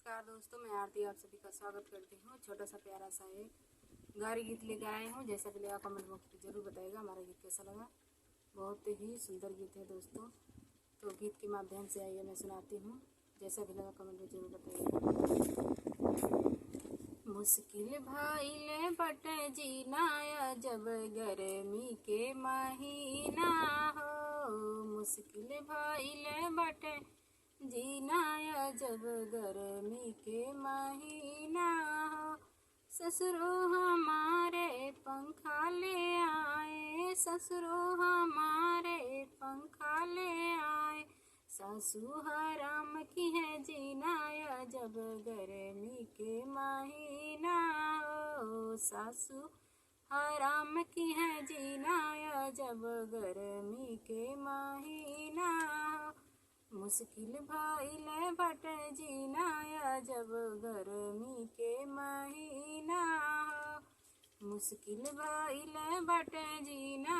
नमस्कार दोस्तों, मैं आरती आप सभी का स्वागत करती हूँ। छोटा सा प्यारा सा एक गारी गीत लेकर आए हूँ। जैसा भी लगा कमेंट बॉक्स में जरूर बताइएगा हमारा गीत कैसा लगा। बहुत ही सुंदर गीत है दोस्तों, तो गीत के माध्यम से आइए मैं सुनाती हूँ। जैसा भी लगा कमेंट में जरूर बताइएगा। मुश्किल भाईल बटे जीना जब गर्मी के महीना हो, मुश्किल भाईल बटे जीना जब गर्मी के महीना हो। ससुरो हमारे पंखा ले आए, ससुरो हमारे पंखा ले आए। सासू हराम की है जीना जब गर्मी के महीना हो, सासू हराम की है जीना जब गर्मी के महीना हो। मुश्किल भाईल बटे जीना जब गर्मी के महीना हो, मुश्किल भाईल बटे जीना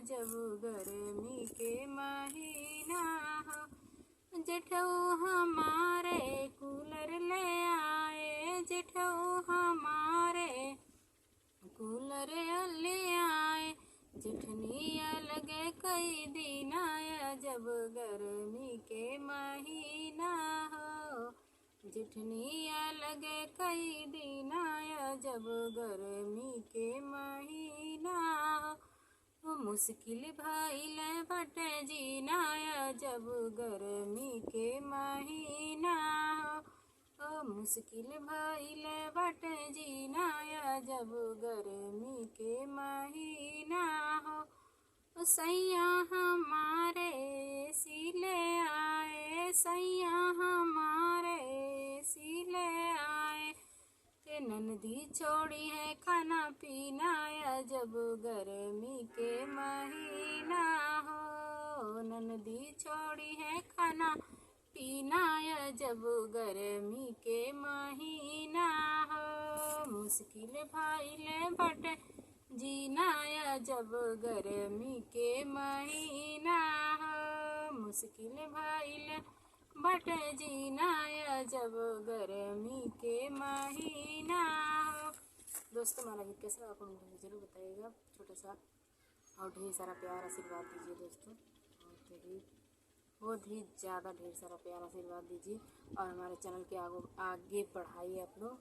जब गर्मी के महीना हो। जेठऊ हमारे कूलर ले आए, जेठऊ हमारे कूलर ले आए। जेठनिया लगे कई दिन जब गर्मी के महीना हो, जेठनिया लगे कई दिन जब गर्मी के महीना हो। मुश्किल भाईल बटे जीना जब गर्मी के महीना हो, मुश्किल भाईल बटे जीना जब गर्मी के महीना हो। सैया हमारे सिले आए, सैया हमारे सिले आए। ते ननदी छोड़ी है खाना पीना जब गर्मी के महीना हो, ननदी छोड़ी है खाना पीना जब गर्मी के महीना हो। मुश्किल भाईल बटे जीना जब गर्मी के महीना हो, मुश्किल भाईल बटे जीना जब गर्मी के महीना हो। दोस्तों हमारा गीत कैसा लगा कमेंट में जरूर बताइएगा। छोटा सा और ढेर सारा प्यार आशीर्वाद दीजिए दोस्तों, बहुत ही ज़्यादा ढेर सारा प्यार आशीर्वाद दीजिए और हमारे चैनल के आगे बढ़ाइए आप लोग।